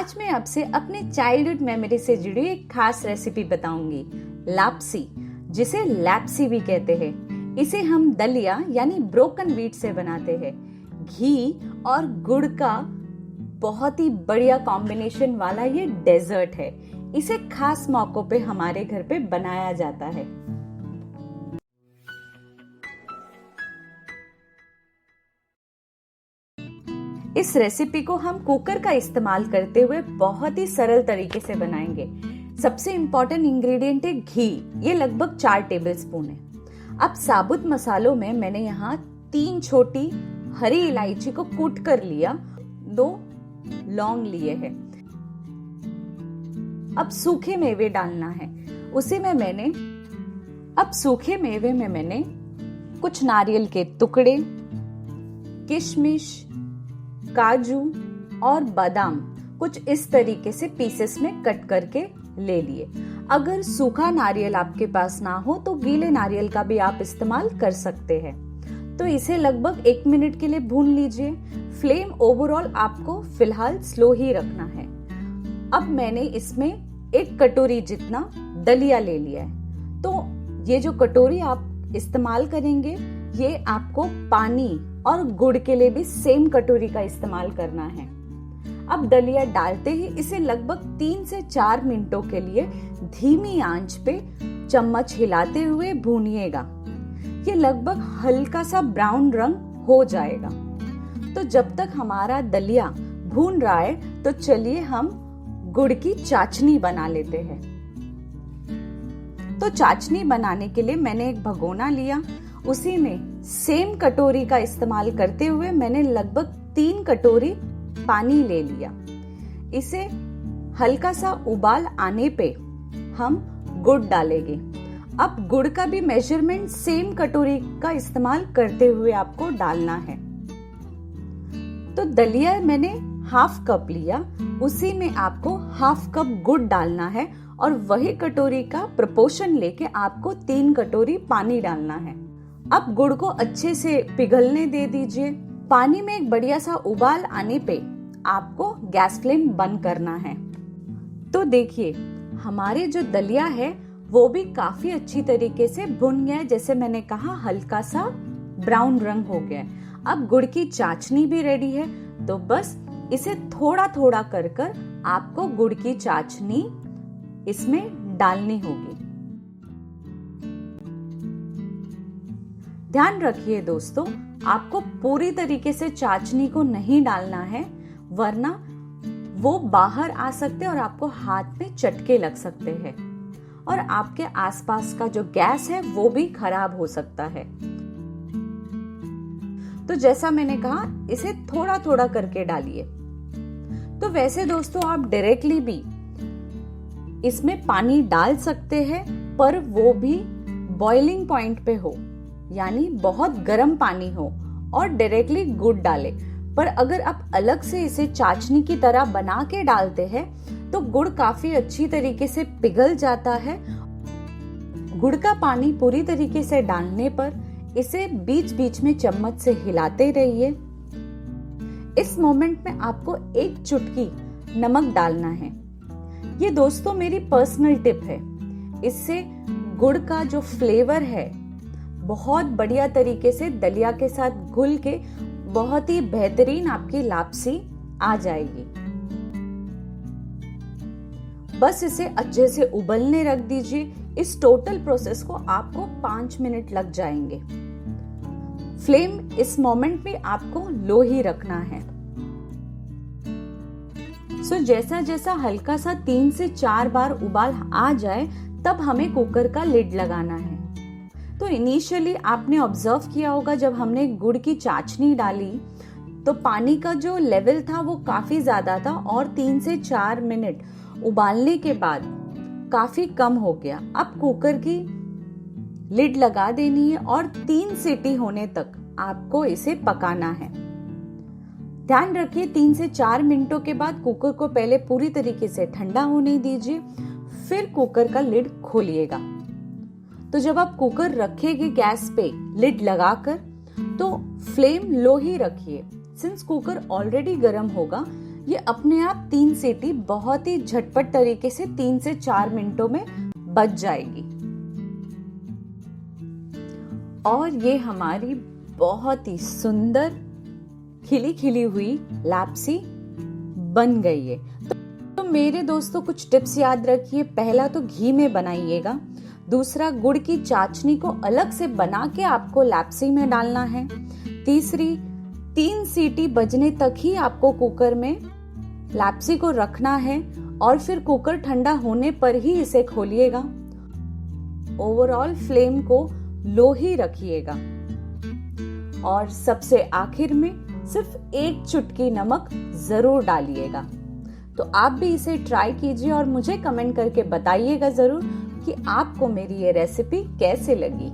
आज मैं आपसे अपने चाइल्डहुड मेमोरी से जुड़ी एक खास रेसिपी बताऊंगी, लापसी, जिसे लैप्सी भी कहते हैं। इसे हम दलिया यानी ब्रोकन व्हीट से बनाते हैं। घी और गुड़ का बहुत ही बढ़िया कॉम्बिनेशन वाला ये डेजर्ट है। इसे खास मौकों पे हमारे घर पे बनाया जाता है। इस रेसिपी को हम कुकर का इस्तेमाल करते हुए बहुत ही सरल तरीके से बनाएंगे। सबसे इम्पोर्टेंट इंग्रेडिएंट है घी। ये लगभग 4 टेबलस्पून है। अब साबुत मसालों में मैंने यहाँ 3 छोटी हरी इलायची को कूट कर लिया, 2 लौंग लिए हैं। अब सूखे मेवे डालना है। सूखे मेवे में मैंने कुछ नारियल के टुकड़े, किशमिश, काजू और बादाम कुछ इस तरीके से पीसेस में कट करके ले लिए। अगर सूखा नारियल आपके पास ना हो तो गीले नारियल का भी आप इस्तेमाल कर सकते हैं। तो इसे लगभग 1 मिनट के लिए भून लीजिए। फ्लेम ओवरऑल आपको फिलहाल स्लो ही रखना है। अब मैंने इसमें 1 कटोरी जितना दलिया ले लिया है। तो ये जो कटोरी आप इस्तेमाल करेंगे, ये आपको पानी और गुड़ के लिए भी सेम कटोरी का इस्तेमाल करना है। अब दलिया डालते ही इसे लगभग 3 से 4 मिनटों के लिए धीमी आंच पे चम्मच हिलाते हुए भूनिएगा। ये लगभग हल्का सा ब्राउन रंग हो जाएगा। तो जब तक हमारा दलिया भून रहा है, तो चलिए हम गुड़ की चाशनी बना लेते हैं। तो चाशनी बनाने के लिए मैंने एक भगोना लिया। उसी में सेम कटोरी का इस्तेमाल करते हुए मैंने लगभग 3 कटोरी पानी ले लिया। इसे हल्का सा उबाल आने पे हम गुड़ डालेंगे। अब गुड़ का भी मेजरमेंट सेम कटोरी का इस्तेमाल करते हुए आपको डालना है। तो दलिया मैंने 1/2 कप लिया, उसी में आपको 1/2 कप गुड़ डालना है और वही कटोरी का प्रोपोर्शन लेके आपको 3 कटोरी पानी डालना है। अब गुड़ को अच्छे से पिघलने दे दीजिए। पानी में एक बढ़िया सा उबाल आने पे आपको गैस फ्लेम बंद करना है। तो देखिए, हमारे जो दलिया है वो भी काफी अच्छी तरीके से भुन गया है। जैसे मैंने कहा, हल्का सा ब्राउन रंग हो गया है। अब गुड़ की चाशनी भी रेडी है। तो बस इसे थोड़ा थोड़ा कर आपको गुड़ की चाशनी इसमें डालनी होगी। ध्यान रखिए दोस्तों, आपको पूरी तरीके से चाशनी को नहीं डालना है, वरना वो बाहर आ सकते हैं और आपको हाथ में चटके लग सकते हैं और आपके आसपास का जो गैस है वो भी खराब हो सकता है। तो जैसा मैंने कहा, इसे थोड़ा थोड़ा करके डालिए। तो वैसे दोस्तों, आप डायरेक्टली भी इसमें पानी डाल सकते हैं, पर वो भी बॉइलिंग पॉइंट पे हो, यानी बहुत गर्म पानी हो, और डायरेक्टली गुड़ डाले। पर अगर आप अलग से इसे चाशनी की तरह बना के डालते हैं तो गुड़ काफी अच्छी तरीके से पिघल जाता है। गुड़ का पानी पूरी तरीके से डालने पर इसे बीच बीच में चम्मच से हिलाते रहिए। इस मोमेंट में आपको 1 चुटकी नमक डालना है। ये दोस्तों मेरी पर्सनल टिप है। इससे गुड़ का जो फ्लेवर है बहुत बढ़िया तरीके से दलिया के साथ घुल के बहुत ही बेहतरीन आपकी लापसी आ जाएगी। बस इसे अच्छे से उबलने रख दीजिए। इस टोटल प्रोसेस को आपको 5 मिनट लग जाएंगे। फ्लेम इस मोमेंट में आपको लो ही रखना है। जैसा जैसा हल्का सा 3 से 4 बार उबाल आ जाए, तब हमें कुकर का लिड लगाना है। तो इनिशियली आपने ऑब्जर्व किया होगा, जब हमने गुड़ की चाशनी डाली तो पानी का जो लेवल था वो काफी ज्यादा था और 3 से 4 मिनट उबालने के बाद काफी कम हो गया। अब कुकर की लिड लगा देनी है और 3 सीटी होने तक आपको इसे पकाना है। ध्यान रखिए, 3 से 4 मिनटों के बाद कुकर को पहले पूरी तरीके से ठंडा होने दीजिए, फिर कुकर का लिड खोलिएगा। तो जब आप कुकर रखेंगे गैस पे लिड लगाकर, तो फ्लेम लो ही रखिए। सिंस कुकर ऑलरेडी गर्म होगा, ये अपने आप 3 सीटी बहुत ही झटपट तरीके से 3 से 4 मिनटों में बच जाएगी। और ये हमारी बहुत ही सुंदर खिली खिली हुई लैप्सी बन गई है। तो मेरे दोस्तों कुछ टिप्स याद रखिए। पहला तो घी में बनाइएगा। दूसरा, गुड़ की चाशनी को अलग से बना के आपको लैप्सी में डालना है। तीसरी, 3 सीटी बजने तक ही आपको कुकर में लैप्सी को रखना है और फिर कुकर ठंडा होने पर ही इसे खोलिएगा। ओवरऑल फ्लेम को लो ही रखिएगा। और सबसे आखिर में सिर्फ 1 चुटकी नमक जरूर डालिएगा। तो आप भी इसे ट्राई कीजिए और मुझे कमेंट करके बताइएगा जरूर कि आपको मेरी ये रेसिपी कैसे लगी।